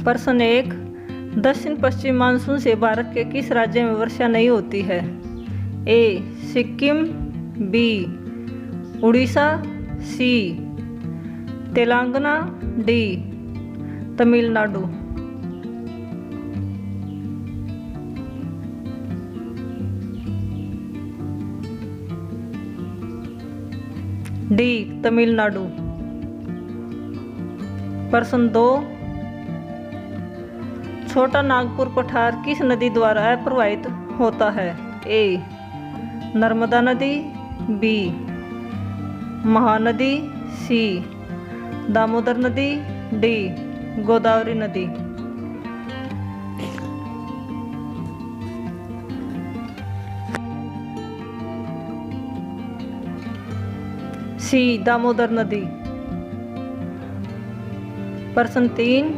प्रश्न 1, दक्षिण पश्चिम मानसून से भारत के किस राज्य में वर्षा नहीं होती है? ए सिक्किम, बी उड़ीसा, सी तेलंगाना, डी तमिलनाडु। डी तमिलनाडु। प्रश्न 2, छोटा नागपुर पठार किस नदी द्वारा प्रवाहित होता है? ए नर्मदा नदी, बी महानदी, सी दामोदर नदी, डी गोदावरी नदी। सी दामोदर नदी। प्रश्न 3,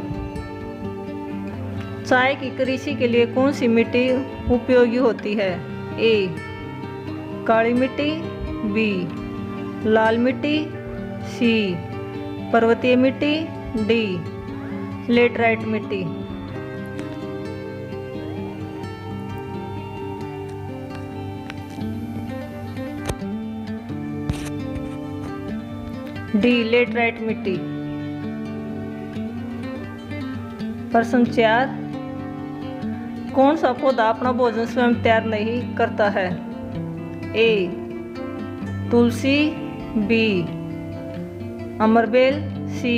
चाय की कृषि के लिए कौन सी मिट्टी उपयोगी होती है? ए काली मिट्टी, बी लाल मिट्टी, सी पर्वतीय मिट्टी, डी लेटराइट मिट्टी। डी लेटराइट मिट्टी। प्रश्न 4, कौन सा पौधा अपना भोजन स्वयं तैयार नहीं करता है? ए तुलसी, बी अमरबेल, सी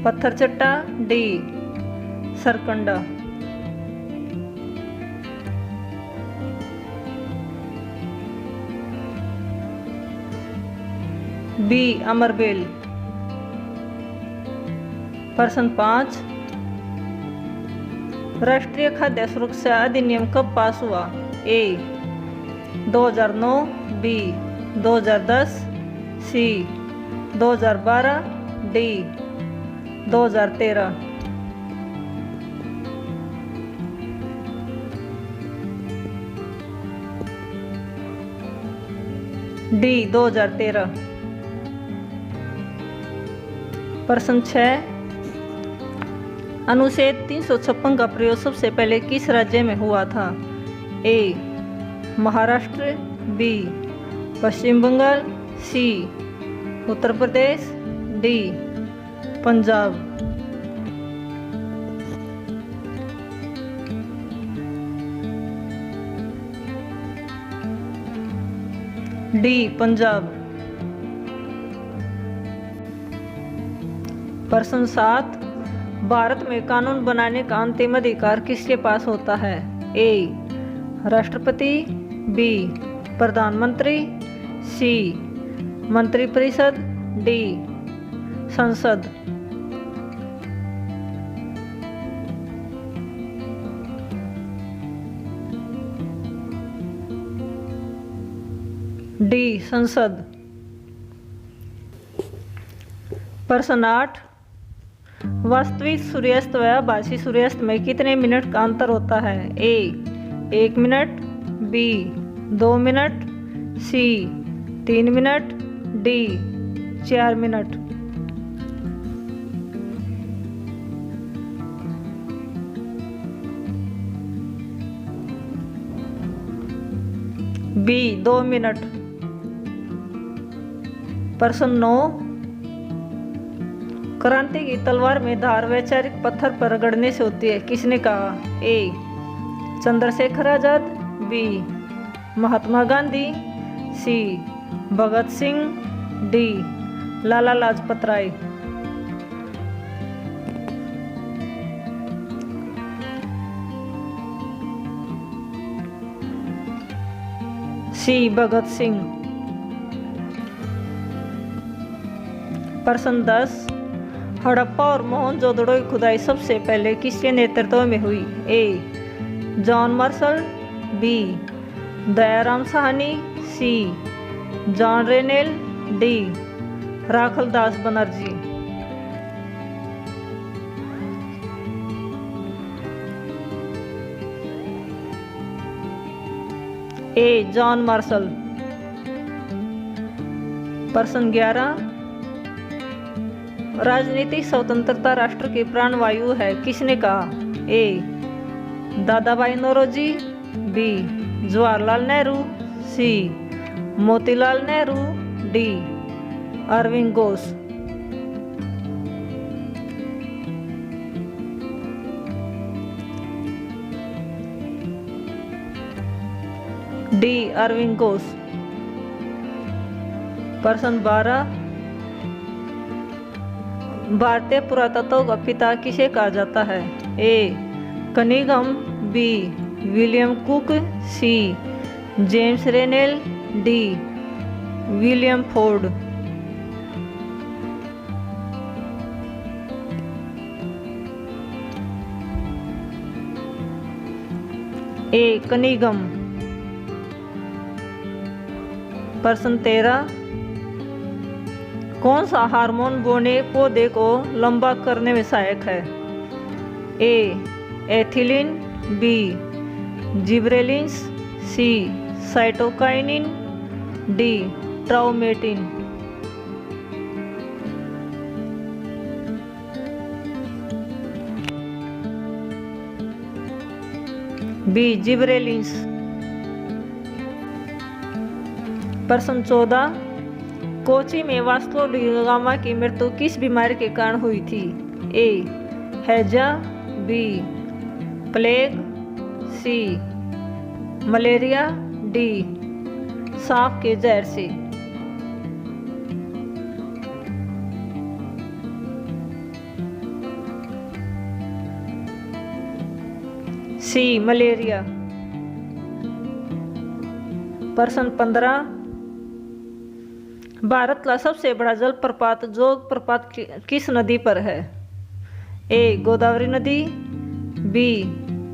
पत्थरचट्टा, डी सरकंडा। बी अमरबेल। प्रश्न 5, राष्ट्रीय खाद्य सुरक्षा अधिनियम कब पास हुआ? ए 2009, बी 2010, सी 2012, डी 2013। डी 2013। प्रश्न 6, अनुच्छेद 356 का प्रयोग सबसे पहले किस राज्य में हुआ था? ए महाराष्ट्र, बी पश्चिम बंगाल, सी उत्तर प्रदेश, डी पंजाब। डी पंजाब। प्रश्न 7, भारत में कानून बनाने का अंतिम अधिकार किसके पास होता है? ए राष्ट्रपति, बी प्रधानमंत्री, सी मंत्रिपरिषद, डी संसद। डी संसद। प्रश्न 8, वास्तविक सूर्यास्त व आभासी सूर्यास्त में कितने मिनट का अंतर होता है? A 1 minute, B 2 minute, C 3 minute, D 4 minute. B 2 minute. प्रश्न 9, क्रांति की तलवार में धार वैचारिक पत्थर पर रगड़ने से होती है, किसने कहा? ए चंद्रशेखर आजाद, बी महात्मा गांधी, सी भगत सिंह, डी लाला लाजपत राय। सी भगत सिंह। प्रश्न 10, हड़प्पा और मोहनजोदड़ो की खुदाई सबसे पहले किसके नेतृत्व में हुई? A John Marshall, B Dayaram Sahni, C John Rennell, D Rakhaldas Banerjee. A John Marshall. प्रश्न 11, राजनीतिक स्वतंत्रता राष्ट्र की प्राणवायु है, किसने कहा? ए दादा भाई नौरोजी, बी जवाहरलाल नेहरू, सी मोतीलाल नेहरू, डी अरविंद घोष। डी अरविंद घोष। प्रश्न 12, भारतीय पुरातत्व का पिता किसे कहा जाता है? A Cunningham, B William Cook, C James Rennell, D William Ford. A Cunningham. प्रश्न 13, कौन सा हार्मोन बोने पौधे को लंबा करने में सहायक है? A ethylene, B gibberellins, C cytokinin, D traumatin. B gibberellins. प्रश्न 14, कोची में वास्को डी गामा की मृत्यु किस बीमारी के कारण हुई थी? ए हैजा, बी प्लेग, सी मलेरिया, डी सांप के जहर से। सी मलेरिया। प्रश्न 15, भारत का सबसे बड़ा जलप्रपात जोग प्रपात किस नदी पर है? ए गोदावरी नदी, बी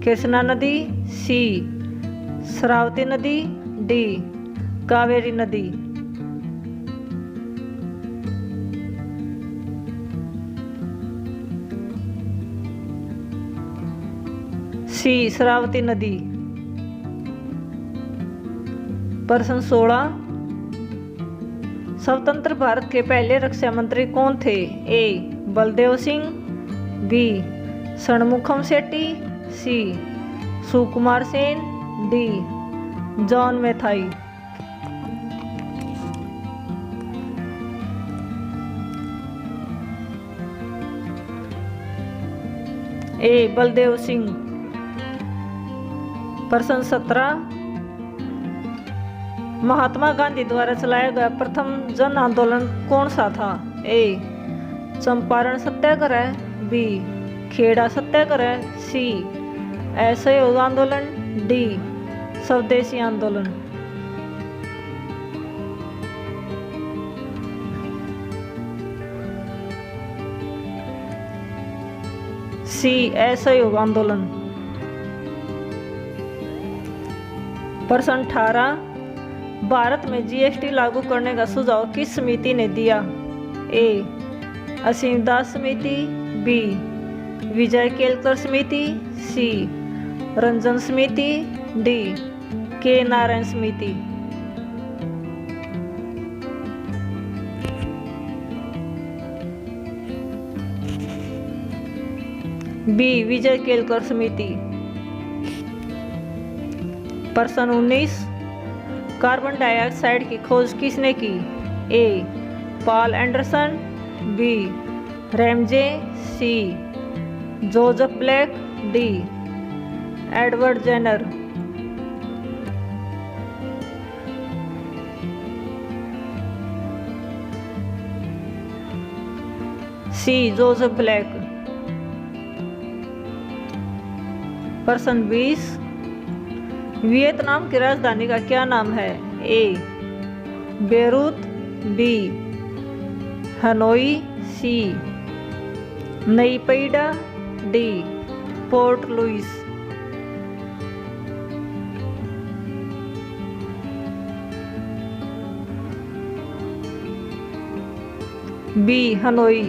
कृष्णा नदी, सी शरावती नदी, डी कावेरी नदी। सी शरावती नदी। प्रश्न 16, स्वतंत्र भारत के पहले रक्षा मंत्री कौन थे? ए बलदेव सिंह, बी षणमुखम शेट्टी, सी सुकुमार सेन, डी जॉन मैथाई। ए बलदेव सिंह। प्रश्न 17, महात्मा गांधी द्वारा चलाया गया प्रथम जन आंदोलन कौन सा था? ए चंपारण सत्याग्रह, बी खेड़ा सत्याग्रह, सी असहयोग आंदोलन, डी स्वदेशी आंदोलन। सी असहयोग आंदोलन। प्रश्न 18, भारत में जीएसटी लागू करने का सुझाव किस समिति ने दिया? ए असीम दास समिति, बी विजय केलकर समिति, सी रंजन समिति, डी के नारायण समिति। बी विजय केलकर समिति। प्रश्न 19, कार्बन डाइऑक्साइड की खोज किसने की? A Paul Anderson, B Ramsay, C Joseph Black, D Edward Jenner. C Joseph Black. प्रश्न 20, वियतनाम की राजधानी का क्या नाम है? A Beirut, B Hanoi, C Naypyidaw, D Port Louis. B Hanoi.